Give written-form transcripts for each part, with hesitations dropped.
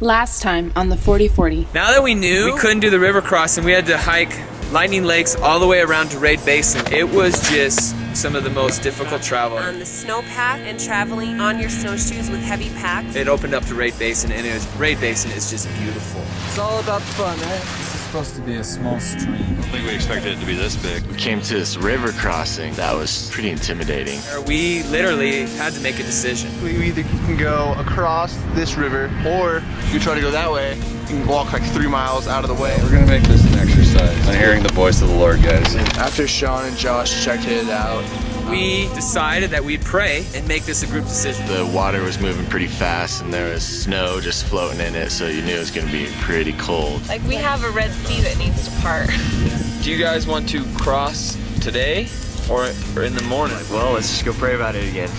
Last time on the 4040. Now that we knew we couldn't do the river crossing, we had to hike Lightning Lakes all the way around to Raid Basin. It was just some of the most difficult travel. On the snowpack and traveling on your snowshoes with heavy packs. It opened up to Raid Basin, and Raid Basin is just beautiful. It's all about the fun, right? This is supposed to be a small stream. I don't think we expected it to be this big. We came to this river crossing that was pretty intimidating. We literally had to make a decision. We either can go across this river, or you try to go that way. You can walk like 3 miles out of the way. We're gonna make this an exercise on hearing the voice of the Lord, guys. After Sean and Josh checked it out, we decided that we'd pray and make this a group decision. The water was moving pretty fast and there was snow just floating in it, so you knew it was going to be pretty cold. Like we have a Red Sea that needs to part. Do you guys want to cross today or in the morning? Well, let's just go pray about it again.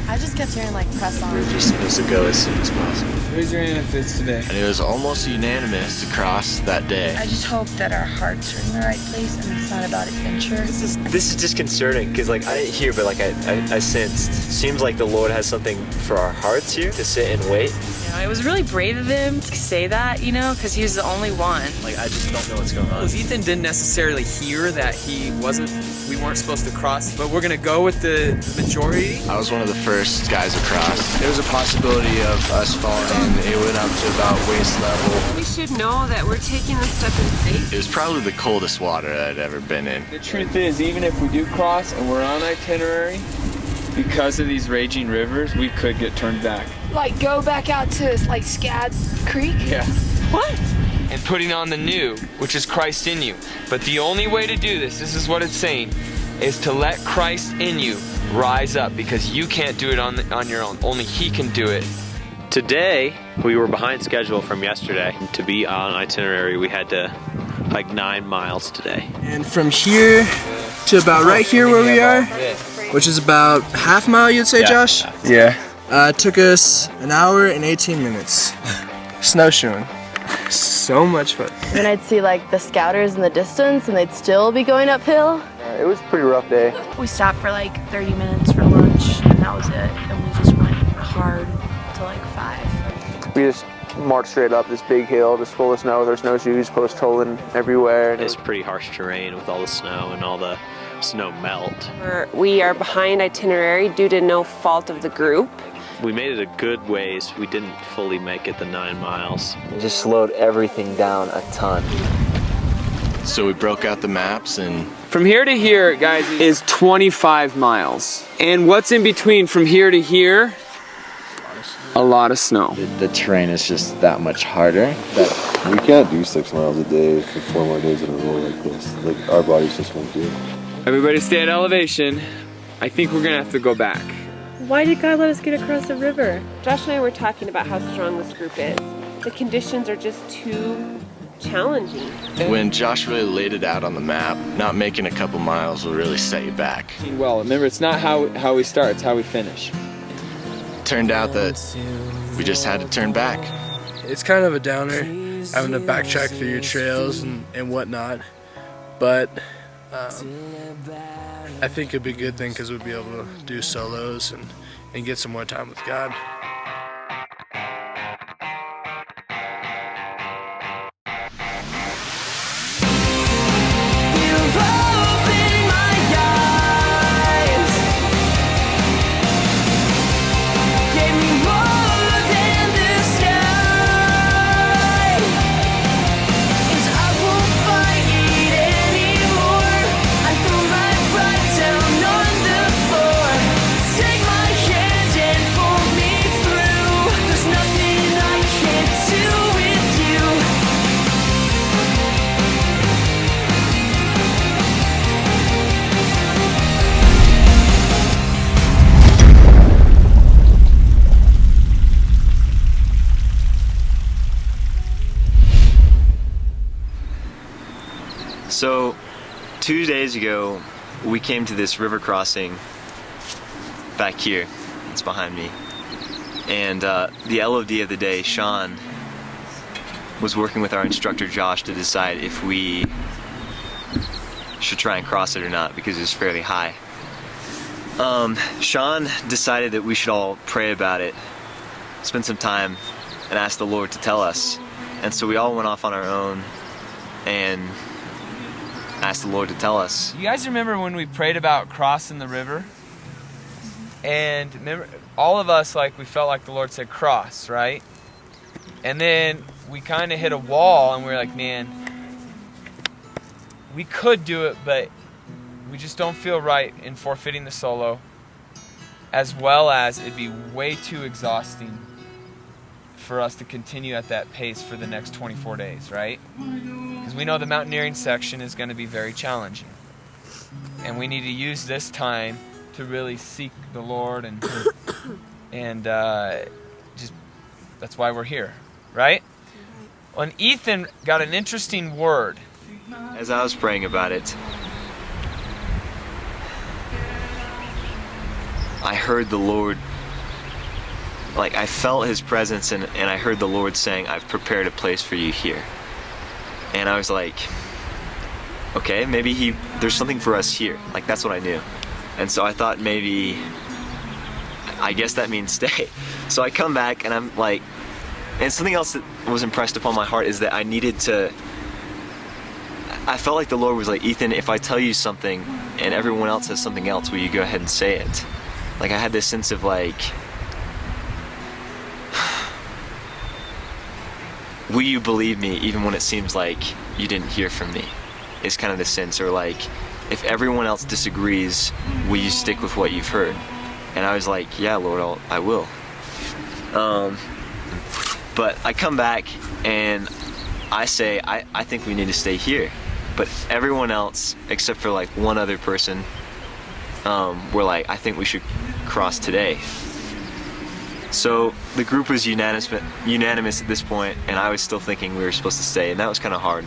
I just kept hearing like press on. We're just supposed to go as soon as possible. Raise your hand if it's today. And it was almost unanimous to cross that day. I just hope that our hearts are in the right place and it's not about adventure. This is just concerning because like I didn't hear, but like I sensed. Seems like the Lord has something for our hearts here to sit and wait. You know, it was really brave of him to say that, you know, because he was the only one. Like I just don't know what's going on. Ethan didn't necessarily hear that we weren't supposed to cross, but we're gonna go with the majority. I was one of the first guys across. there was a possibility of us falling. It went up to about waist level. We should know that we're taking this step in faith. It was probably the coldest water I'd ever been in. The truth is, even if we do cross and we're on itinerary, because of these raging rivers, we could get turned back. Like go back out to like Scad Creek? Yeah. What? And putting on the new, which is Christ in you. But the only way to do this is what it's saying, is to let Christ in you rise up, because you can't do it on your own. Only He can do it. Today, we were behind schedule from yesterday. To be on itinerary, we had to hike 9 miles today. And from here to about right here where we are, which is about half mile, you'd say, Josh? Yeah. It took us 1 hour and 18 minutes. Snowshoeing. So much fun. And I'd see like the scouters in the distance and they'd still be going uphill. It was a pretty rough day. We stopped for like 30 minutes for lunch and that was it. And we just went hard to like 5. We just marched straight up this big hill, just full of snow with our snowshoes, post-holing everywhere. It's pretty harsh terrain with all the snow and all the snow melt. We are behind itinerary due to no fault of the group. We made it a good ways. We didn't fully make it the 9 miles. We just slowed everything down a ton. So we broke out the maps and... From here to here, guys, is 25 miles. And what's in between from here to here? A lot of snow. The terrain is just that much harder. We can't do 6 miles a day for 4 more days in a row like this. Like, our bodies just won't do it. Everybody stay at elevation. I think we're gonna have to go back. Why did God let us get across the river? Josh and I were talking about how strong this group is. The conditions are just too challenging. When Josh really laid it out on the map, not making a couple miles will really set you back. Well, remember, it's not how we start, it's how we finish. Turned out that we just had to turn back. It's kind of a downer, having to backtrack through your trails and whatnot, but I think it'd be a good thing because we'll be able to do solos and get some more time with God. So, 2 days ago, we came to this river crossing back here. It's behind me. And the LOD of the day, Sean, was working with our instructor Josh to decide if we should try and cross it or not, because it was fairly high. Sean decided that we should all pray about it, spend some time and asked the Lord to tell us. And so we all went off on our own and asked the Lord to tell us. You guys remember when we prayed about crossing the river? And remember, all of us, like, we felt like the Lord said cross, right? And then we kind of hit a wall and we were like, man, we could do it, but we just don't feel right in forfeiting the solo, as well as it'd be way too exhausting for us to continue at that pace for the next 24 days, right? Because we know the mountaineering section is going to be very challenging. And we need to use this time to really seek the Lord and just, that's why we're here, right? Well, and Ethan got an interesting word. As I was praying about it, I heard the Lord, like I felt his presence, and I heard the Lord saying, I've prepared a place for you here. And I was like, okay, maybe there's something for us here. Like, that's what I knew. And so I thought maybe, I guess that means stay. So I come back and I'm like, and something else that was impressed upon my heart is that I needed to, I felt like the Lord was like, Ethan, if I tell you something and everyone else has something else, will you go ahead and say it? Like, I had this sense of like, will you believe me even when it seems like you didn't hear from me? Is kind of the sense. Or like, if everyone else disagrees, will you stick with what you've heard? And I was like, yeah, Lord, I will. But I come back and I say, I think we need to stay here. But everyone else, except for like one other person, were like, I think we should cross today. So the group was unanimous at this point, and I was still thinking we were supposed to stay, and that was kind of hard.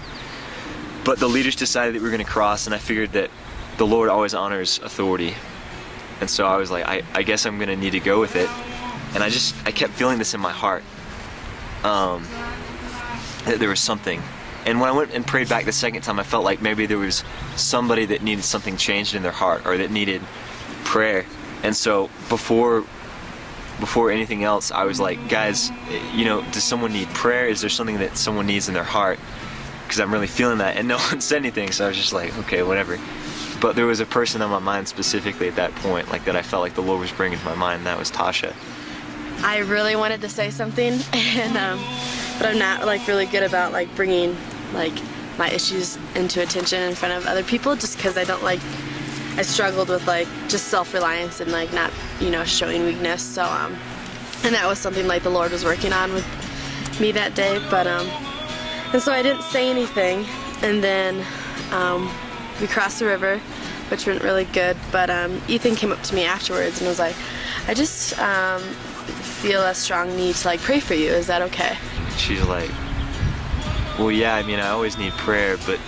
But the leaders decided that we were going to cross, and I figured that the Lord always honors authority. And so I was like, I guess I'm going to need to go with it. And I kept feeling this in my heart, that there was something. And when I went and prayed back the second time, I felt like maybe there was somebody that needed something changed in their heart, or that needed prayer. And so before anything else, I was like, guys, you know, does someone need prayer? Is there something that someone needs in their heart? Because I'm really feeling that. And no one said anything, so I was just like, okay, whatever. But there was a person on my mind specifically at that point, like, that I felt like the Lord was bringing to my mind, and that was Tasha. I really wanted to say something, and but I'm not like really good about like bringing like my issues into attention in front of other people, just because I struggled with like just self-reliance and like not, you know, showing weakness. So and that was something like the Lord was working on with me that day. But and so I didn't say anything, and then we crossed the river, which went really good. But Ethan came up to me afterwards and was like, I just feel a strong need to like pray for you. Is that okay? She's like, well, yeah, I mean, I always need prayer, but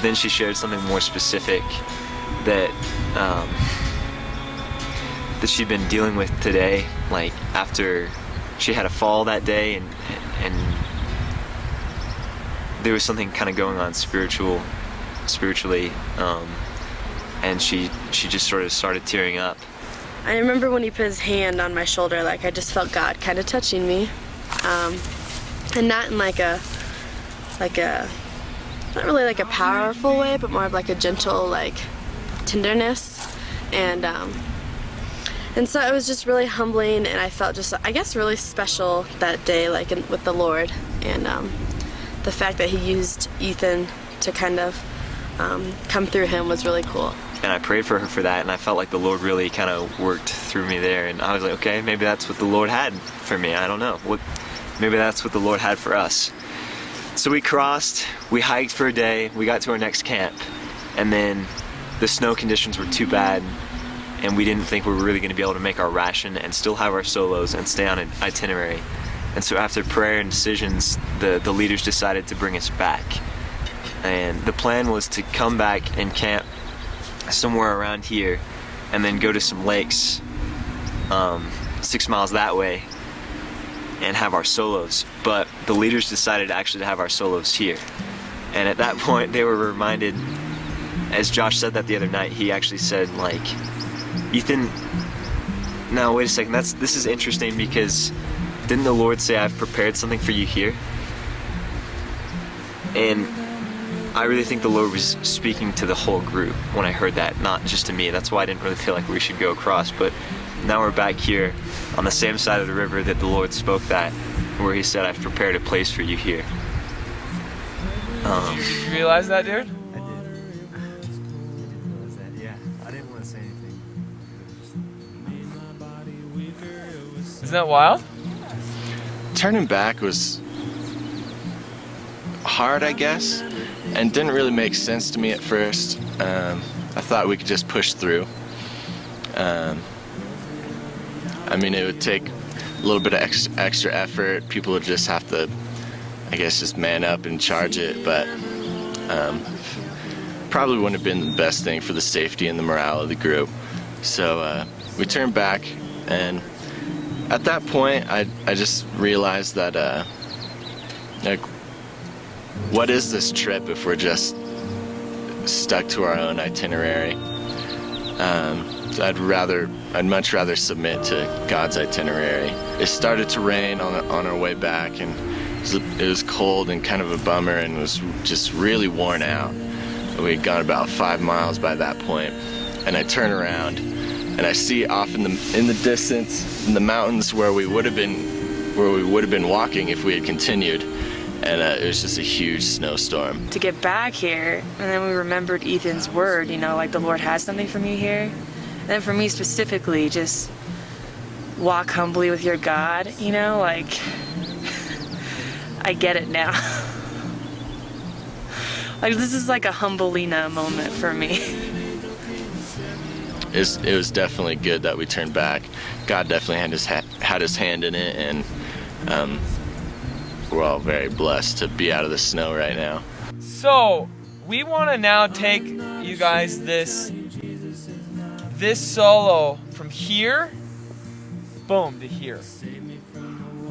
then she shared something more specific that that she'd been dealing with today, like after she had a fall that day, and there was something kind of going on spiritually, and she just sort of started tearing up. I remember when he put his hand on my shoulder, like I just felt God kind of touching me, and not in like a not really like a powerful way, but more of like a gentle like tenderness, and so it was just really humbling, and I felt just, I guess, really special that day, like with the Lord, and the fact that he used Ethan to kind of come through him was really cool. And I prayed for her for that, and I felt like the Lord really kind of worked through me there, and I was like, okay, maybe that's what the Lord had for me. I don't know. Maybe that's what the Lord had for us. So we crossed, we hiked for a day, we got to our next camp, and then the snow conditions were too bad, and we didn't think we were really going to be able to make our ration and still have our solos and stay on an itinerary. And so after prayer and decisions, the leaders decided to bring us back. And the plan was to come back and camp somewhere around here, and then go to some lakes 6 miles that way and have our solos. But the leaders decided actually to have our solos here. And at that point they were reminded, as Josh said that the other night, he actually said, like, Ethan, now wait a second, this is interesting, because didn't the Lord say, I've prepared something for you here? And I really think the Lord was speaking to the whole group when I heard that, not just to me. That's why I didn't really feel like we should go across. But now we're back here on the same side of the river that the Lord spoke that, where he said, I've prepared a place for you here. Did you realize that, dude? Isn't that wild? Turning back was hard, I guess, and didn't really make sense to me at first. I thought we could just push through. I mean, it would take a little bit of extra effort. People would just have to, I guess, just man up and charge it, but probably wouldn't have been the best thing for the safety and the morale of the group. So we turned back, and at that point, I just realized that, like, what is this trip if we're just stuck to our own itinerary? I'd much rather submit to God's itinerary. It started to rain on our way back, and it was cold and kind of a bummer, and was just really worn out. We had gone about 5 miles by that point, and I turn around and I see off in the distance in the mountains where we would have been walking if we had continued, and it was just a huge snowstorm. To get back here, and then we remembered Ethan's word, you know, like the Lord has something for me here. And then for me specifically, just walk humbly with your God, you know, like, I get it now. Like, this is like a Humbleina moment for me. It was definitely good that we turned back. God definitely had his hand in it, and we're all very blessed to be out of the snow right now. So we want to now take you guys this solo from here, boom, to here.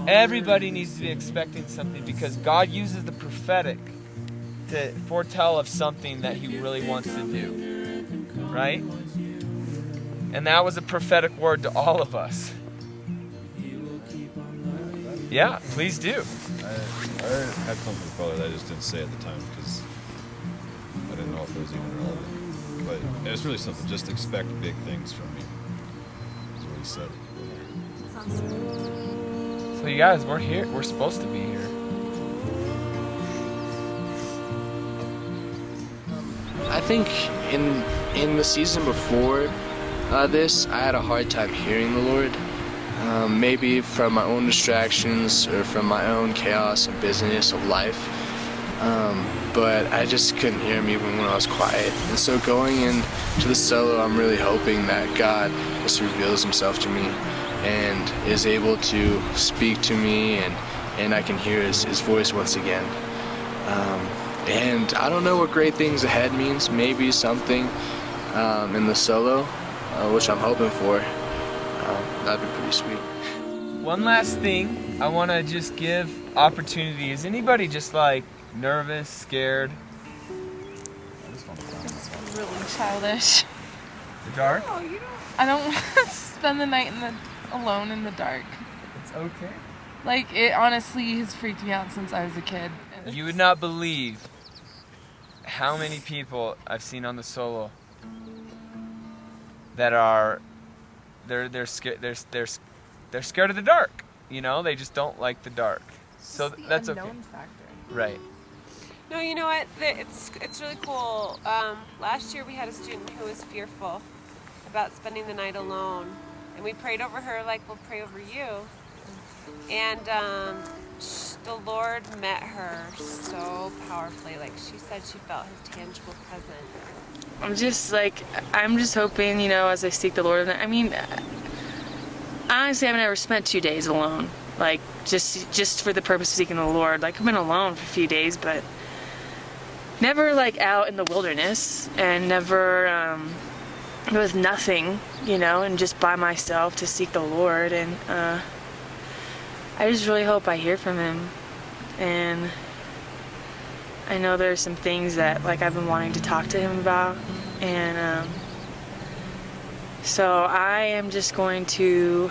Everybody needs to be expecting something, because God uses the prophetic to foretell of something that he really wants to do, right? And that was a prophetic word to all of us. Yeah, please do. I had something for Father that I just didn't say at the time because I didn't know if it was even relevant. But it's really something. Just expect big things from me. That's what he said. So you guys, we're here. We're supposed to be here. I think in the season before this, I had a hard time hearing the Lord. Maybe from my own distractions or from my own chaos and busyness of life. But I just couldn't hear him even when I was quiet. And so going into the solo, I'm really hoping that God just reveals himself to me and is able to speak to me, and I can hear his voice once again. And I don't know what great things ahead means. Maybe something in the solo, which I'm hoping for. That'd be pretty sweet. One last thing, I want to just give opportunity. Is anybody just like nervous, scared? It's really childish. The dark? Oh, you don't. I don't want to spend the night alone in the dark. It's okay. Like, it honestly has freaked me out since I was a kid. You would not believe how many people I've seen on the solo that are they're scared of the dark. You know, they just don't like the dark. So that's okay. Factor. Right. No, you know what? It's really cool. Last year we had a student who was fearful about spending the night alone, and we prayed over her like we'll pray over you. And the Lord met her so powerfully. Like, she said she felt his tangible presence. I'm just hoping, you know, as I seek the Lord. I mean, honestly, I've never spent 2 days alone. Like, just for the purpose of seeking the Lord. Like, I've been alone for a few days, but never, like, out in the wilderness, and never with nothing, you know, and just by myself to seek the Lord. And I just really hope I hear from him. And I know there's some things that, like, I've been wanting to talk to him about. And so I am just going to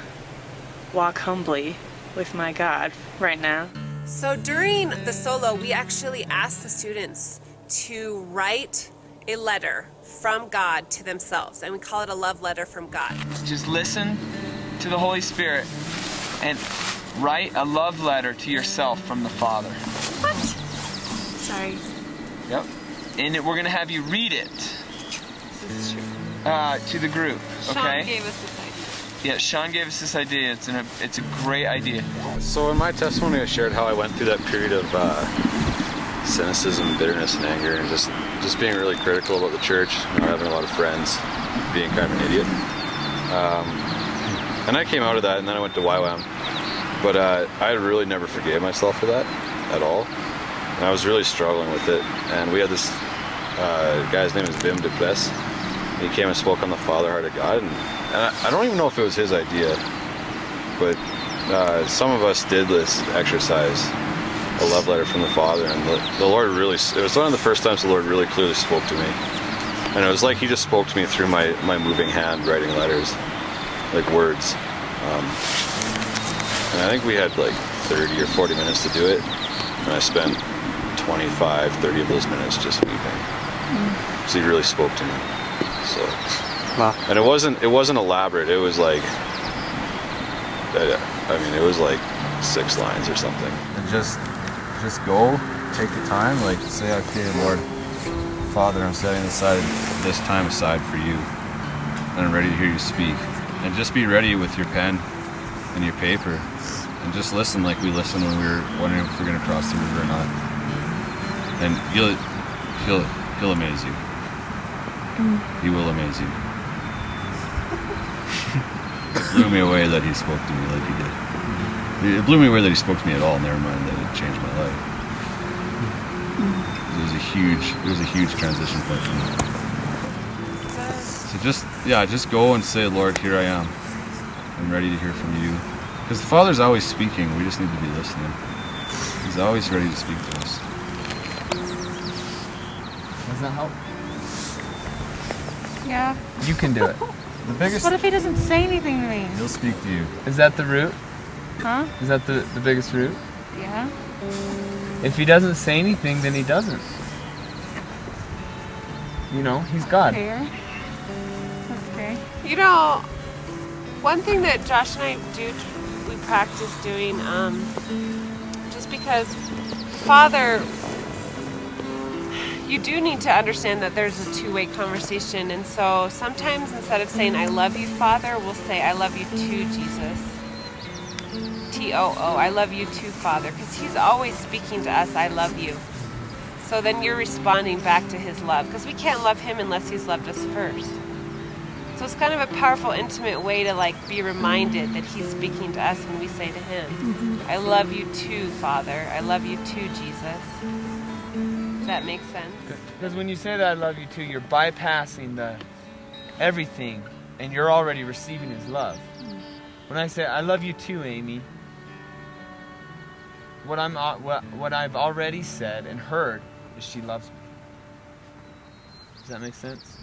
walk humbly with my God right now. So during the solo, we actually asked the students to write a letter from God to themselves, and we call it a love letter from God. Just listen to the Holy Spirit and write a love letter to yourself from the Father. What? Sorry. Yep. And we're going to have you read it to the group, okay? Sean gave us this idea. Yeah, Sean gave us this idea. It's a great idea. So in my testimony, I shared how I went through that period of cynicism, bitterness, and anger, and just being really critical about the church, not having a lot of friends, being kind of an idiot. And I came out of that, and then I went to Wyoming. But I really never forgave myself for that at all. And I was really struggling with it. And we had this guy's name is Vim DeBess. He came and spoke on the Father heart of God. And I don't even know if it was his idea, but some of us did this exercise, a love letter from the Father, and the Lord really, it was one of the first times the Lord really clearly spoke to me. And it was like he just spoke to me through my moving hand writing letters, like words. And I think we had like 30 or 40 minutes to do it, and I spent 25, 30 of those minutes just weeping. So he really spoke to me. So, wow. And it wasn't elaborate. It was like, I mean, it was like 6 lines or something. And just go, take the time, like say, okay, Lord, Father, I'm setting this time aside for you, and I'm ready to hear you speak. And just be ready with your pen and your paper, and just listen like we listened when we were wondering if we're going to cross the river or not. And he'll amaze you. He will amaze you. It blew me away that he spoke to me like he did. It blew me away that he spoke to me at all, never mind that it changed my life. It was a huge transition point for me. So just go and say, Lord, here I am. I'm ready to hear from you. Because the Father's always speaking, we just need to be listening. He's always ready to speak to us. Does that help? Yeah. You can do it. The biggest. What if he doesn't say anything to me? He'll speak to you. Is that the root? Huh? Is that the biggest root? Yeah. If he doesn't say anything, then he doesn't. You know, he's God. Fair. That's okay. You know, one thing that Josh and I do, we practice doing, just because, Father, you do need to understand that there's a two-way conversation, and so sometimes instead of saying, I love you, Father, we'll say, I love you too, Jesus. T-O-O, I love you too, Father, because he's always speaking to us, I love you. So then you're responding back to his love, because we can't love him unless he's loved us first. So it's kind of a powerful, intimate way to like be reminded that he's speaking to us when we say to him, I love you too, Father. I love you too, Jesus. Does that make sense? Because when you say that I love you too, you're bypassing the everything, and you're already receiving his love. When I say I love you too, Amy, what I've already said and heard is she loves me. Does that make sense?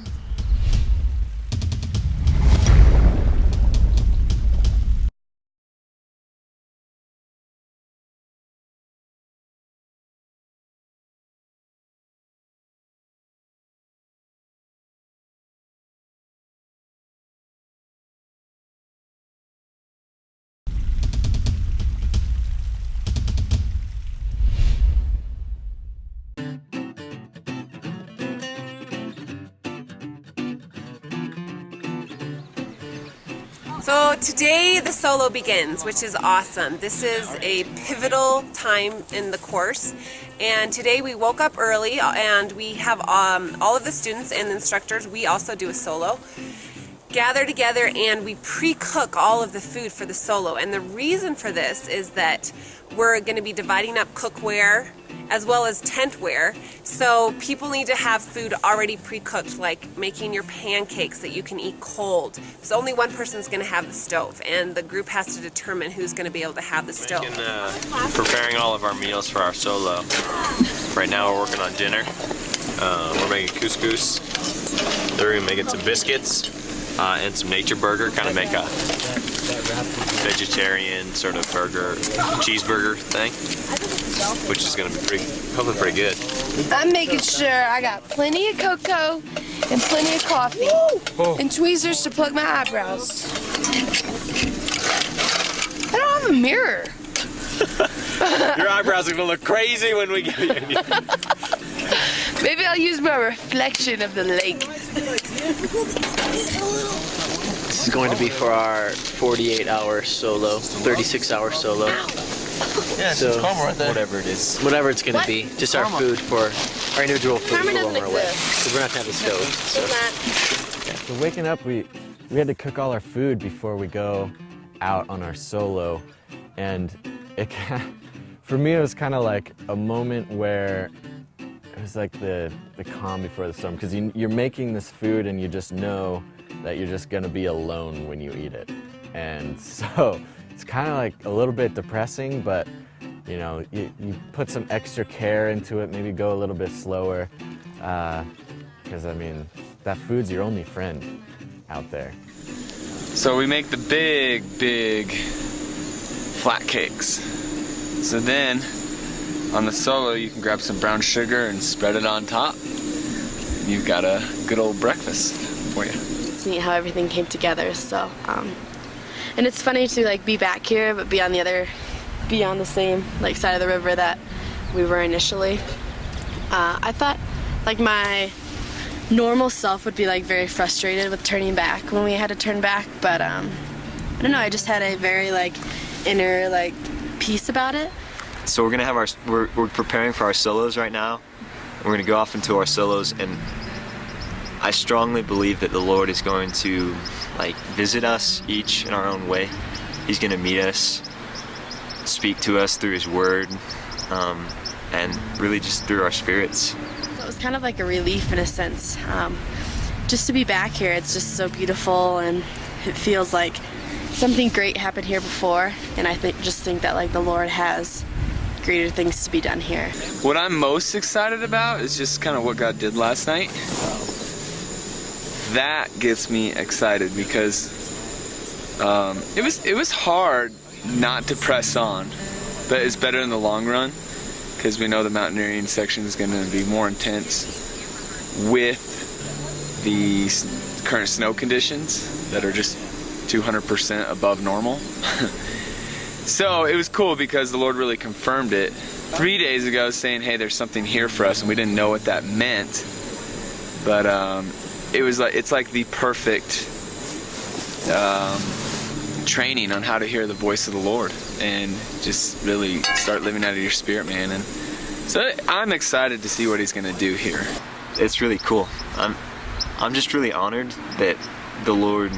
So today the solo begins, which is awesome. This is a pivotal time in the course, and today we woke up early and we have all of the students and the instructors, we also do a solo, gather together and we pre-cook all of the food for the solo. And the reason for this is that we're going to be dividing up cookware as well as tent wear, so people need to have food already pre-cooked, like making your pancakes that you can eat cold. So only one person's going to have the stove, and the group has to determine who's going to be able to have the stove. Preparing all of our meals for our solo. Right now we're working on dinner. We're making couscous. They're making some biscuits and some nature burger, kind of make a vegetarian sort of cheeseburger thing, which is going to be hopefully pretty good. I'm making sure I got plenty of cocoa and plenty of coffee and tweezers to plug my eyebrows. I don't have a mirror. Your eyebrows are gonna look crazy when we get you. Maybe I'll use my reflection of the lake. This is going to be for our 48-hour solo, 36-hour solo. Yeah, so whatever it is. Whatever it's going to be. Just our food for our individual food Karma for when doesn't we're away. exist. Because we're not going to have a stove. So waking up, we had to cook all our food before we go out on our solo, and for me it was kind of like a moment where it was like the calm before the storm, because you're making this food and you just know that you're just going to be alone when you eat it, and so it's kind of like a little bit depressing, but you know, you put some extra care into it, maybe go a little bit slower, because I mean, that food's your only friend out there. So we make the big flat cakes. So then on the solo you can grab some brown sugar and spread it on top. You've got a good old breakfast for you. It's neat how everything came together. So, and it's funny to like be back here, but be on the same like side of the river that we were initially. I thought like my normal self would be like very frustrated with turning back when we had to turn back, but I don't know, I just had a very like inner like peace about it. So we're gonna have we're preparing for our solos right now. We're gonna go off into our solos, and I strongly believe that the Lord is going to like visit us each in our own way. He's gonna meet us, speak to us through His Word, and really just through our spirits. So it was kind of like a relief in a sense. Just to be back here, it's just so beautiful, and it feels like something great happened here before, and I just think that like the Lord has greater things to be done here. What I'm most excited about is just kind of what God did last night. That gets me excited because it was hard not to press on, but it's better in the long run because we know the mountaineering section is going to be more intense with the current snow conditions that are just 200% above normal. So it was cool because the Lord really confirmed it 3 days ago, saying, hey, there's something here for us, and we didn't know what that meant. But it's like the perfect training on how to hear the voice of the Lord and just really start living out of your spirit, man. And so I'm excited to see what He's gonna do here. It's really cool. I'm just really honored that the Lord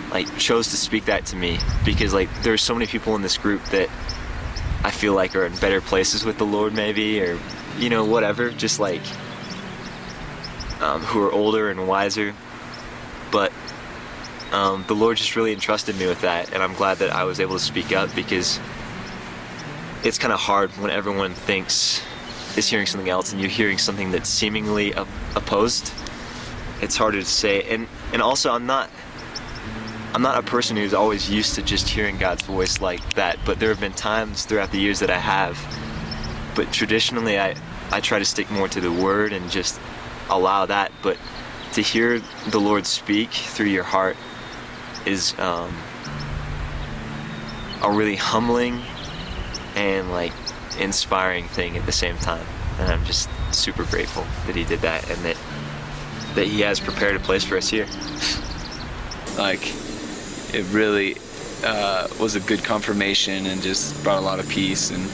like chose to speak that to me, because like there's so many people in this group that I feel like are in better places with the Lord maybe, or you know, whatever, just like who are older and wiser, but the Lord just really entrusted me with that, and I'm glad that I was able to speak up, because it's kind of hard when everyone is hearing something else and you're hearing something that's seemingly opposed. It's harder to say, and also I'm not a person who's always used to just hearing God's voice like that, but there have been times throughout the years that I have. But traditionally, I try to stick more to the Word and just allow that. But to hear the Lord speak through your heart is a really humbling and like inspiring thing at the same time. And I'm just super grateful that He did that, and that He has prepared a place for us here. Like, it really was a good confirmation and just brought a lot of peace, and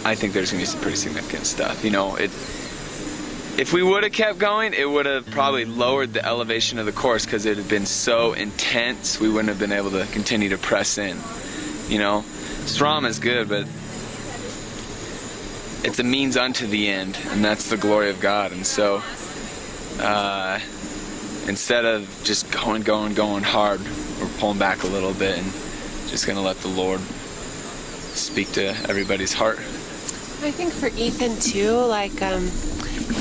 I think there's gonna be some pretty significant stuff. You know, if we would have kept going, it would have probably lowered the elevation of the course because it had been so intense. We wouldn't have been able to continue to press in. You know, SROM is good, but it's a means unto the end, and that's the glory of God. And so instead of just going hard, we're pulling back a little bit and just gonna let the Lord speak to everybody's heart. I think for Ethan too, like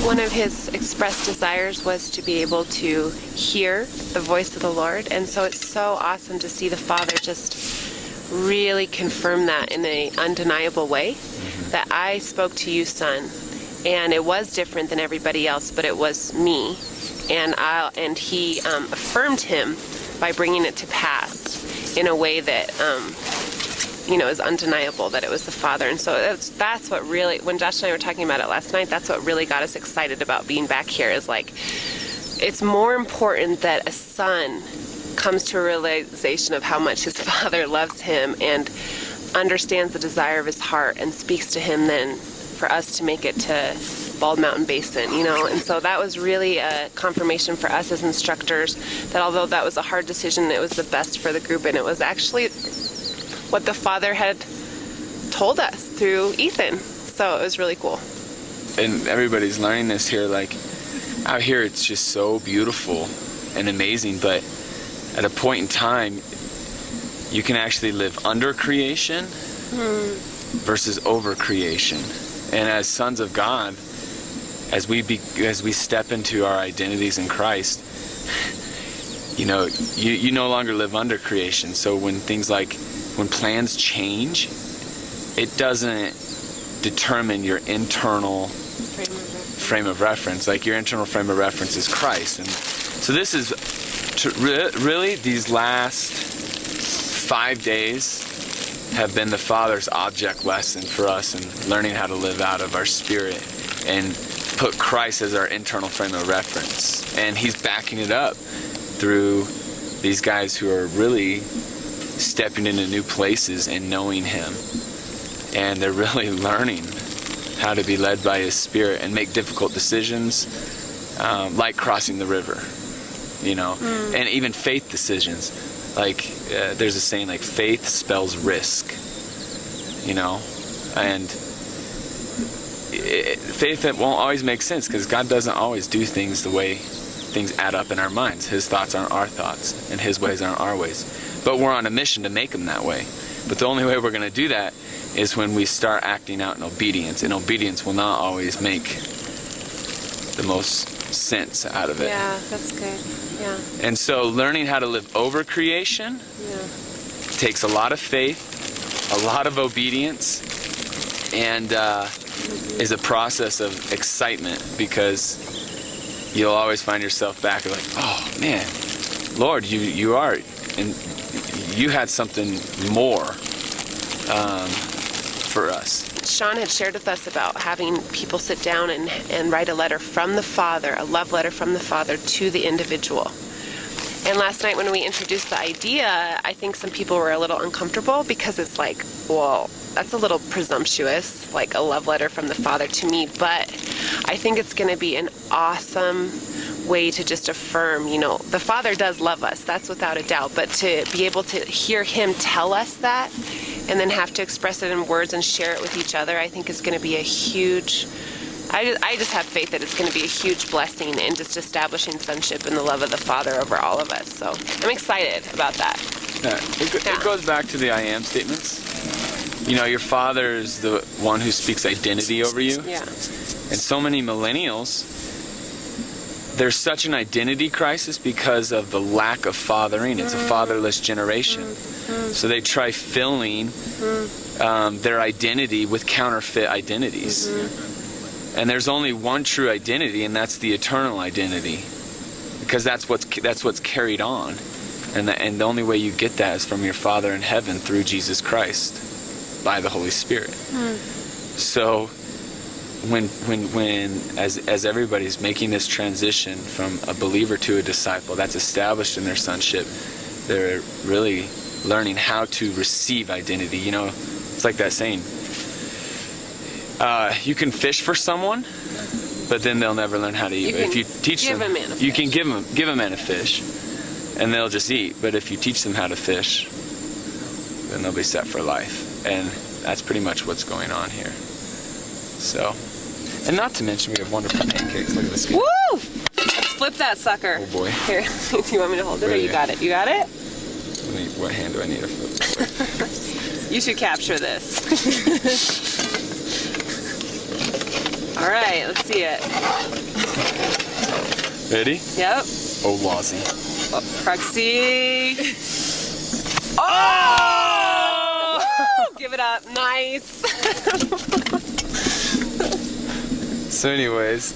one of his expressed desires was to be able to hear the voice of the Lord, and so it's so awesome to see the Father just really confirm that in an undeniable way, that I spoke to you, son, and it was different than everybody else, but it was me, and he affirmed him by bringing it to pass in a way that is undeniable, that it was the Father. And so that's what really, when Josh and I were talking about it last night, that's what really got us excited about being back here, is like, it's more important that a son comes to a realization of how much his Father loves him and understands the desire of his heart and speaks to him than for us to make it to Bald Mountain Basin, and so that was really a confirmation for us as instructors that although that was a hard decision, it was the best for the group, and it was actually what the Father had told us through Ethan. So it was really cool. And everybody's learning this here, like out here it's just so beautiful and amazing, but at a point in time you can actually live under creation versus over creation. And as sons of God, as we step into our identities in Christ, you no longer live under creation. So when plans change, it doesn't determine your internal frame of reference. Like, your internal frame of reference is Christ. And so this is really, these last 5 days have been the Father's object lesson for us in learning how to live out of our spirit and put Christ as our internal frame of reference. And he's backing it up through these guys who are really stepping into new places and knowing him. And they're really learning how to be led by his spirit and make difficult decisions, like crossing the river, and even faith decisions. Like, there's a saying, like, faith spells risk, and faith that won't always make sense, because God doesn't always do things the way things add up in our minds. His thoughts aren't our thoughts, and his ways aren't our ways. But we're on a mission to make them that way. But the only way we're going to do that is when we start acting out in obedience. And obedience will not always make the most sense out of it. Yeah, that's good. Yeah. And so learning how to live over creation takes a lot of faith, a lot of obedience, and is a process of excitement, because you'll always find yourself back like, oh man, Lord, you are, and you had something more for us. Sean had shared with us about having people sit down and write a letter from the Father, a love letter from the Father to the individual. And last night when we introduced the idea, I think some people were a little uncomfortable, because it's like, well, that's a little presumptuous, like a love letter from the Father to me. But I think it's going to be an awesome way to just affirm, the Father does love us, that's without a doubt, but to be able to hear him tell us that and then have to express it in words and share it with each other, I think is going to be a huge, I just have faith that it's going to be a huge blessing in just establishing sonship and the love of the Father over all of us. So I'm excited about that. It goes back to the I am statements. Your Father is the one who speaks identity over you. Yeah. And so many millennials, there's such an identity crisis because of the lack of fathering. It's a fatherless generation. So they try filling their identity with counterfeit identities. And there's only one true identity, and that's the eternal identity, because that's what's carried on, and the only way you get that is from your Father in heaven through Jesus Christ by the Holy Spirit. So when as everybody's making this transition from a believer to a disciple that's established in their sonship, they're really learning how to receive identity. It's like that saying, you can fish for someone, but then they'll never learn how to eat. If you teach them, you can give a man a fish, and they'll just eat. But if you teach them how to fish, then they'll be set for life. And that's pretty much what's going on here. So, and not to mention we have wonderful pancakes. Look at this. Woo! Let's flip that sucker. Oh boy. Here, do you want me to hold it, or you got it? You got it? What hand do I need to flip? You should capture this. All right, let's see it. Ready? Yep. Oh, Lozzie. Oh, Proxy. Oh! Woo! Give it up. Nice. So anyways,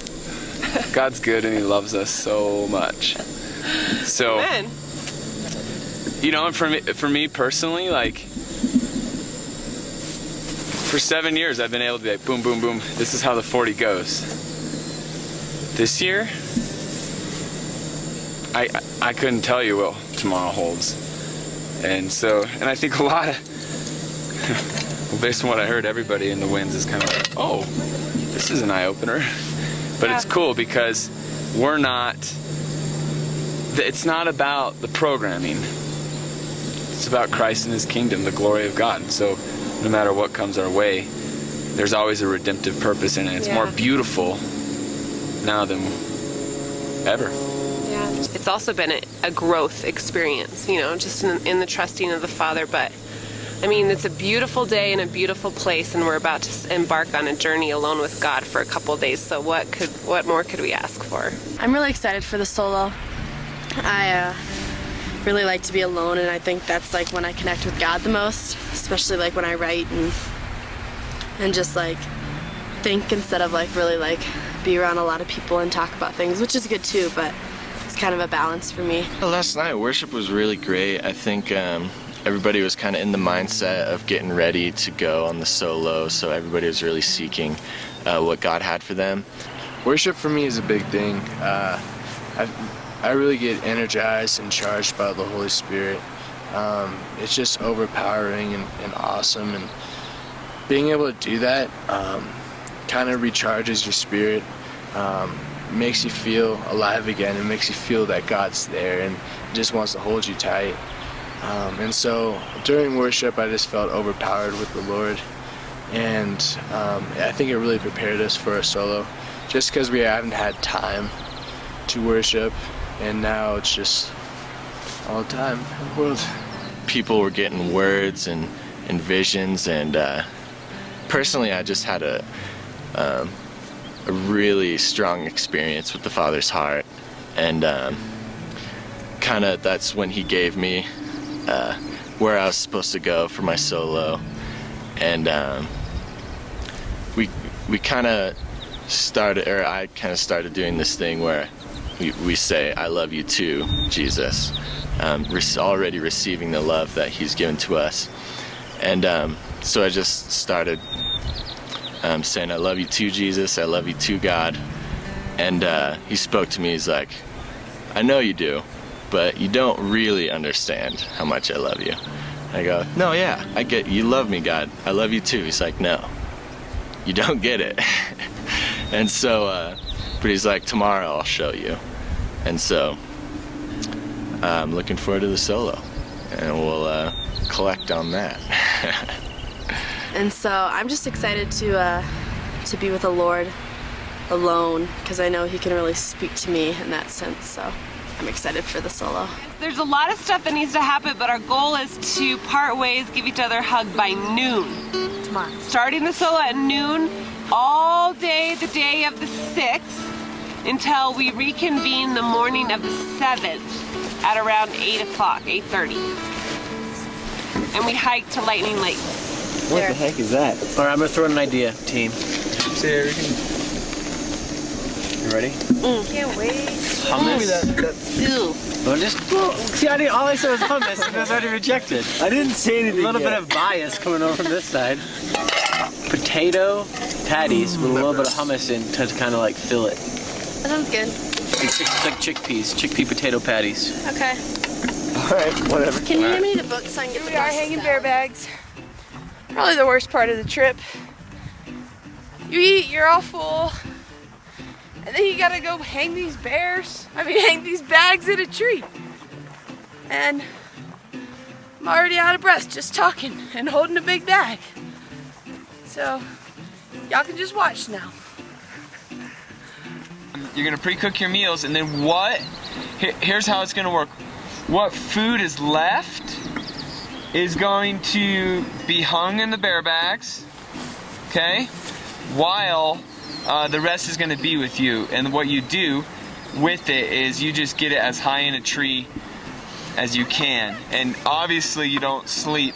God's good and he loves us so much. So, Amen. you know, and for me personally, like, for 7 years I've been able to be like, boom, boom, boom, this is how the 40 goes. This year, I couldn't tell you what tomorrow holds. And I think a lot of, based on what I heard, everybody in the winds is kind of like, oh, this is an eye-opener. But it's cool because it's not about the programming. It's about Christ and his kingdom, the glory of God. So no matter what comes our way, there's always a redemptive purpose in it. It's more beautiful now than ever. Yeah. It's also been a growth experience, you know, just in the trusting of the Father. But I mean, it's a beautiful day in a beautiful place, and we're about to embark on a journey alone with God for a couple of days. So what more could we ask for? I'm really excited for the solo. I really like to be alone, and I think that's like when I connect with God the most, especially like when I write and just like think instead of like really like be around a lot of people and talk about things, which is good too, but it's kind of a balance for me. Last night worship was really great. I think everybody was kind of in the mindset of getting ready to go on the solo, so everybody was really seeking what God had for them. Worship for me is a big thing. I really get energized and charged by the Holy Spirit. It's just overpowering and awesome, and being able to do that kind of recharges your spirit, makes you feel alive again, and makes you feel that God's there and just wants to hold you tight. And so during worship, I just felt overpowered with the Lord, and I think it really prepared us for a solo, just because we haven't had time to worship, and now it's just all the time in the world. People were getting words and visions, and personally, I just had a really strong experience with the Father's heart, and kind of that's when He gave me where I was supposed to go for my solo, and we kind of started, or I kind of started doing this thing where we say, "I love you too, Jesus," already receiving the love that He's given to us, and so I just started saying, "I love you too, Jesus. I love you too, God," and He spoke to me. He's like, "I know you do, but you don't really understand how much I love you." I go, "No, yeah, I get you love me, God. I love you too." He's like, "No, you don't get it." And so, but He's like, "Tomorrow I'll show you." And so I'm looking forward to the solo, and we'll collect on that. And so I'm just excited to be with the Lord alone, because I know He can really speak to me in that sense. So I'm excited for the solo. There's a lot of stuff that needs to happen, but our goal is to part ways, give each other a hug by noon. Tomorrow. Starting the solo at noon, all day the day of the 6th, until we reconvene the morning of the 7th at around 8 o'clock, 8:30. And we hike to Lightning Lakes. What the heck is that? All right, I'm gonna throw in an idea, team. Say You ready? Can't wait. Hummus. Ew. Well, see, all I said was hummus, and it was already rejected. I didn't say anything. A little bit of bias coming over from this side. Potato patties with a little bit of hummus in to kind of like fill it. That sounds good. It's like chickpea potato patties. Okay. All right, whatever. Can you hand me the book so I can get the We are hanging bear bags. Probably the worst part of the trip. You eat, you're all full, and then you gotta go hang these bags in a tree. And I'm already out of breath just talking and holding a big bag. So, y'all can just watch now. You're gonna pre-cook your meals, and then here's how it's gonna work. What food is left is going to be hung in the bear bags, okay? While the rest is going to be with you. And what you do with it is you just get it as high in a tree as you can. And obviously you don't sleep.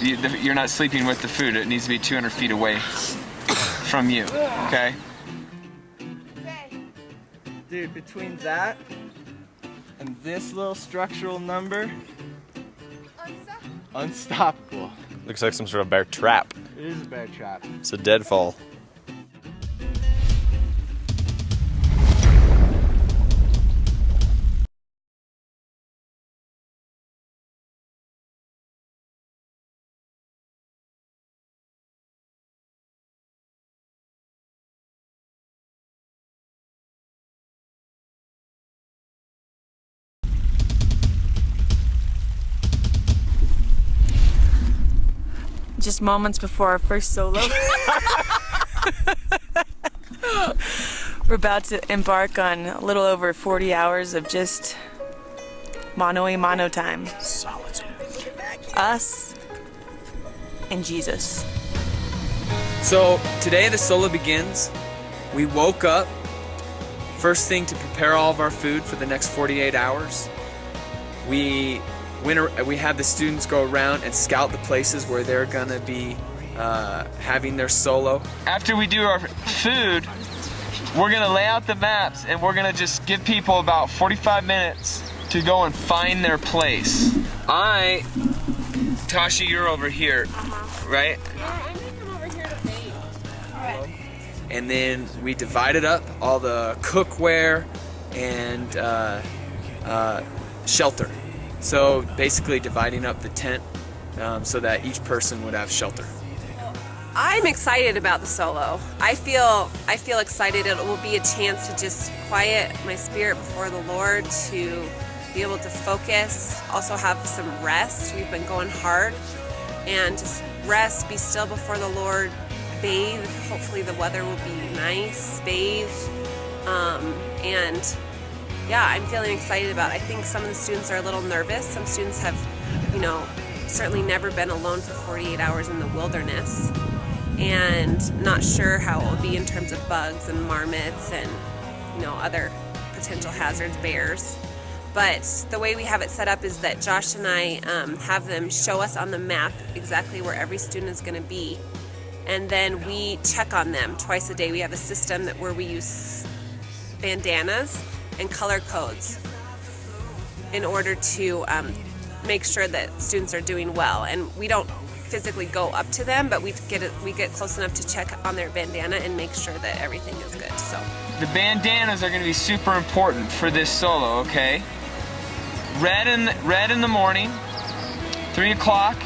You're not sleeping with the food. It needs to be 200 feet away from you, okay? Dude, between that and this little structural number, unstoppable. Looks like some sort of bear trap. It is a bear trap. It's a deadfall. Just moments before our first solo. We're about to embark on a little over 40 hours of just mano-a-mano time. Solitude. Us and Jesus. So today the solo begins. We woke up. First thing to prepare all of our food for the next 48 hours. We had the students go around and scout the places where they're gonna be having their solo. After we do our food, we're gonna lay out the maps and we're gonna just give people about 45 minutes to go and find their place. Tasha, you're over here, right? Yeah, I'm gonna come over here to bait. Alright. And then we divided up all the cookware and shelter. So basically dividing up the tent so that each person would have shelter. I'm excited about the solo. I feel excited. It will be a chance to just quiet my spirit before the Lord, to be able to focus, also have some rest. We've been going hard, and just rest, be still before the Lord, bathe. Hopefully the weather will be nice, bathe, and yeah, I'm feeling excited about it. I think some of the students are a little nervous. Some students have, certainly never been alone for 48 hours in the wilderness, and not sure how it will be in terms of bugs and marmots and, other potential hazards, bears. But the way we have it set up is that Josh and I have them show us on the map exactly where every student is going to be, and then we check on them twice a day. We have a system where we use bandanas and color codes in order to make sure that students are doing well. And we don't physically go up to them, but we get close enough to check on their bandana and make sure that everything is good. So the bandanas are going to be super important for this solo, okay? Red in the morning, 3 o'clock,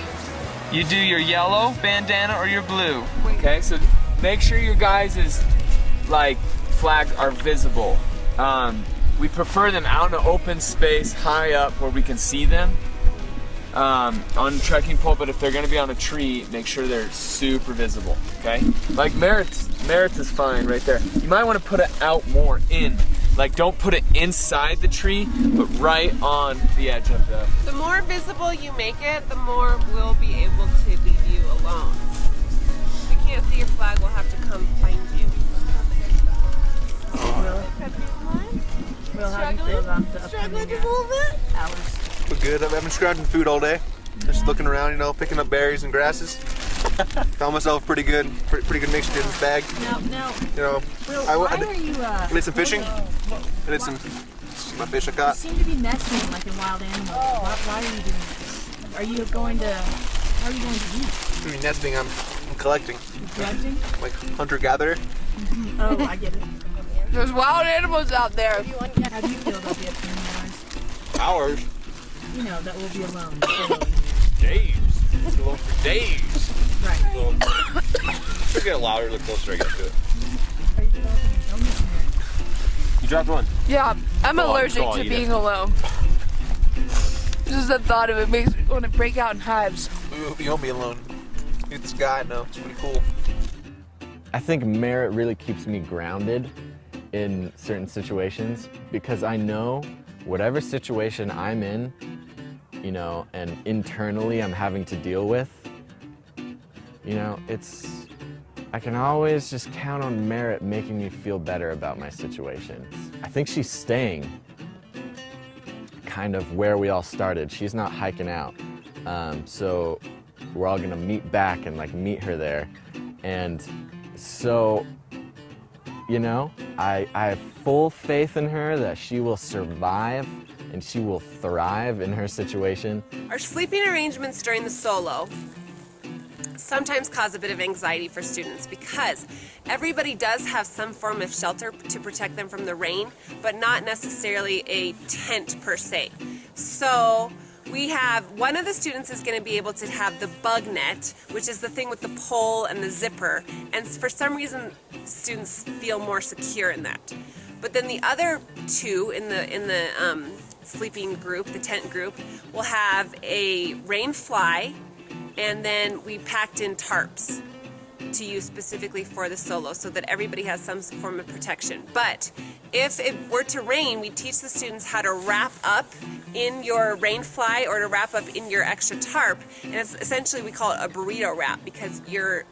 you do your yellow bandana or your blue. Okay, so make sure your guys' flags are visible. We prefer them out in an open space, high up where we can see them on the trekking pole, but if they're going to be on a tree, make sure they're super visible, okay? Like Merritt's is fine right there. You might want to put it out more in. Don't put it inside the tree, but right on the edge of the... The more visible you make it, the more we'll be able to leave you alone. If we can't see your flag, we'll have to come find you. Struggling just a little bit? Hours. But good. I've been scrounging food all day. Just looking around, picking up berries and grasses. Found myself pretty good mixture in this bag. No. Will, why are you, I did some fishing. I did some my fish I caught. You seem to be nesting like in wild animals. Why are you doing this? How are you going to eat? I mean, nesting, I'm collecting. You're collecting? Like hunter-gatherer. Mm-hmm. Oh, I get it. There's wild animals out there. How do you feel about the upcoming hours? Hours? That we'll be alone. Days. It's alone for days. Right. It'll get louder the closer I get to it. Are you developing an illness here? You dropped one. Yeah, I'm allergic to being alone. Just the thought of it makes me want to break out in hives. You won't be alone. Meet this guy, no, it's pretty cool. I think merit really keeps me grounded in certain situations because I know whatever situation I'm in, and internally I'm having to deal with, it's I can always just count on Merritt making me feel better about my situation. I think she's staying kind of where we all started. She's not hiking out. So we're all gonna meet back and like meet her there. And so, you know, I have full faith in her that she will survive and she will thrive in her situation. Our sleeping arrangements during the solo sometimes cause a bit of anxiety for students because everybody does have some form of shelter to protect them from the rain, but not necessarily a tent per se. So we have, one of the students is going to be able to have the bug net, which is the thing with the pole and the zipper, and for some reason students feel more secure in that. But then the other two in the sleeping group, the tent group, will have a rain fly, and then we packed in tarps to use specifically for the solo so that everybody has some form of protection. But if it were to rain, we teach the students how to wrap up in your rain fly or to wrap up in your extra tarp, and it's essentially, we call it a burrito wrap, because you're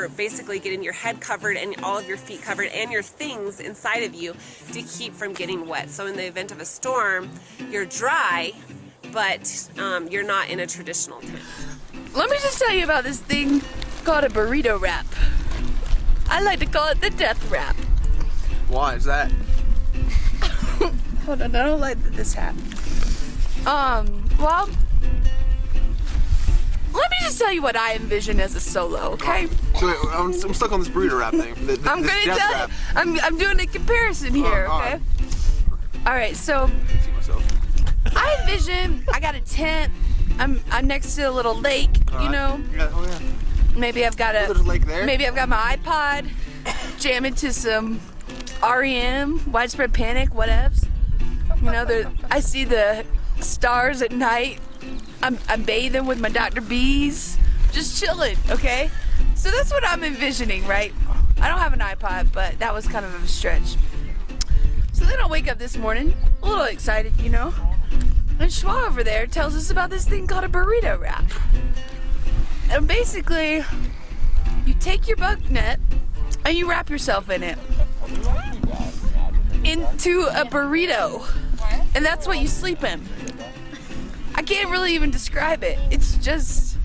basically getting your head covered and all of your feet covered and your things inside of you to keep from getting wet. So in the event of a storm, you're dry, but you're not in a traditional tent. Let me just tell you about this thing called a burrito wrap. I like to call it the death wrap. Why is that? Hold on, I don't like this hat. Well, let me just tell you what I envision as a solo, okay? So I'm stuck on this burrito wrap thing. I'm gonna tell you. I'm doing a comparison here, okay? All right, so I envision I got a tent. I'm next to a little lake, you know. Yeah. Maybe I've got There's a lake there. Maybe I've got my iPod, jamming to some REM, Widespread Panic, whatevs. You know, I see the stars at night. I'm bathing with my Dr. B's, just chilling, okay? So that's what I'm envisioning, right? I don't have an iPod, but that was kind of a stretch. So then I wake up this morning, a little excited, you know? And Schwa over there tells us about this thing called a burrito wrap. And basically, you take your bug net and you wrap yourself in it into a burrito. And that's what you sleep in. I can't really even describe it. It's just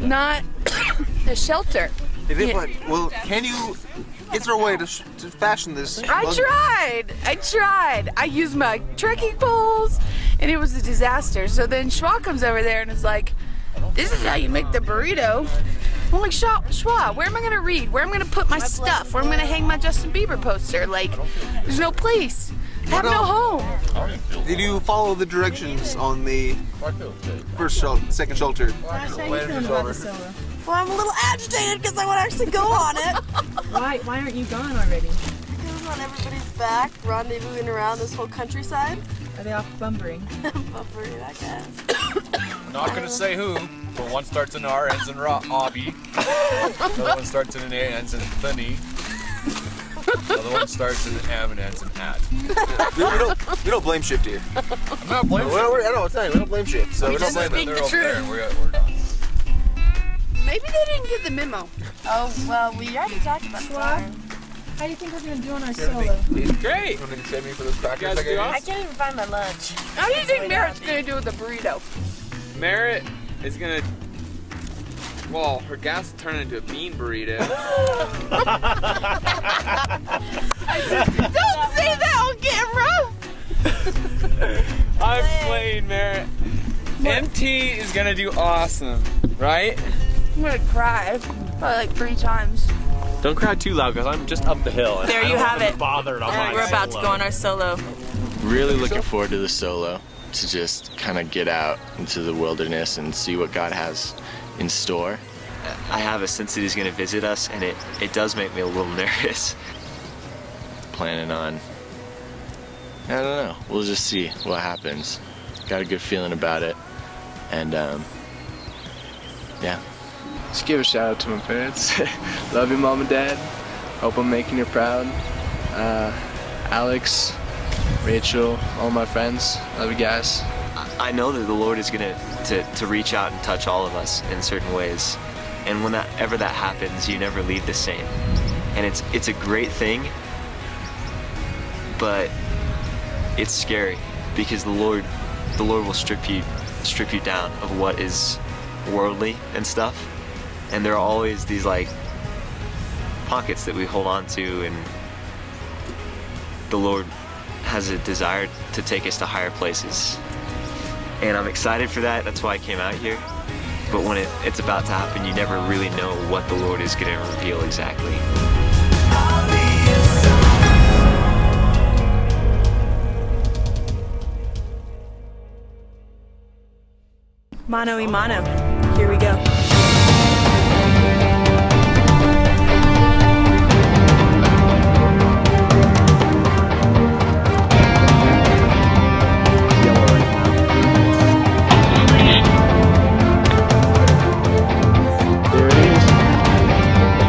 not a shelter. Well, is there a way to fashion this? I tried. I used my trekking poles, and it was a disaster. So then Schwa comes over there and is like, this is how you make the burrito. I'm like, Schwa, where am I going to read? Where am I going to put my stuff? Where am I going to hang my Justin Bieber poster? Like, there's no place. I have no home. Did you follow the directions on the second shelter? How are you feeling about the solo? Well, I'm a little agitated because I want to actually go on it. Why aren't you gone already? Because on everybody's back, rendezvousing around this whole countryside. Are they off bumbering? Bumbering, I guess. I'm not gonna say who, but one starts in R, ends in Obby. Another one starts in an A, ends in Thunny. Another one starts in an M and ends in At. We don't blame shift here. I'm not blaming shift. I know, it's not. We don't blame shift. So We just speak the truth. We're not. Maybe they didn't get the memo. Oh, well, we already talked about that. How do you think we're going to do on our solo? Great! You want to save me for those crackers I gave you? I can't even find my lunch. How do you think Merritt's going to do with the burrito? Merritt is gonna, well, her gas will turn into a bean burrito. Don't say that on camera! I'm playing Merritt. MT is gonna do awesome, right? I'm going to cry probably like 3 times. Don't cry too loud, because I'm just up the hill. There you have it. Bothered on my We're about to go on our solo. Really looking forward to the solo, to just kind of get out into the wilderness and see what God has in store. I have a sense that he's going to visit us, and it does make me a little nervous. Planning on, I don't know, we'll just see what happens. Got a good feeling about it, and yeah. Just give a shout out to my parents. Love you, Mom and Dad. Hope I'm making you proud. Alex, Rachel, all my friends. Love you guys. I know that the Lord is going to reach out and touch all of us in certain ways. And whenever that happens, you never leave the same. And it's a great thing, but it's scary because the Lord will strip you down of what is worldly and stuff. And there are always these like pockets that we hold on to, and the Lord has a desire to take us to higher places. And I'm excited for that. That's why I came out here. But when it's about to happen, you never really know what the Lord is going to reveal exactly. Mano y mano. Here we go.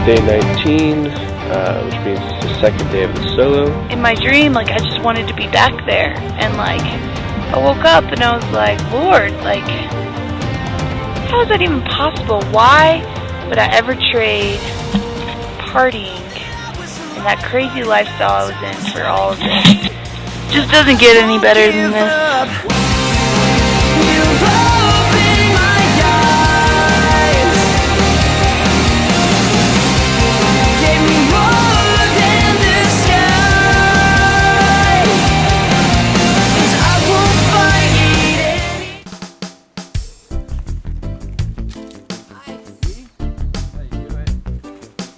Day 19, which means it's the second day of the solo. In my dream, like, I just wanted to be back there, and like, I woke up and I was like, Lord, like, how is that even possible? Why would I ever trade partying and that crazy lifestyle I was in for all of this? Just doesn't get any better than this.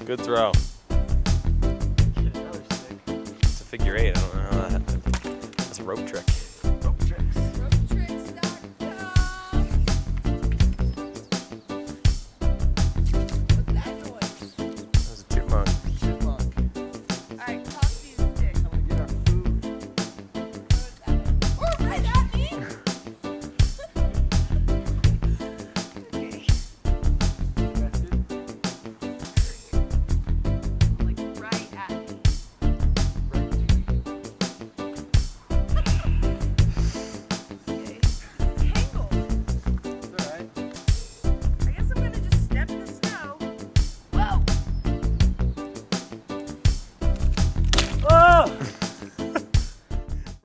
Good throw. It's a figure eight. I don't know how that happened. It's a rope trick.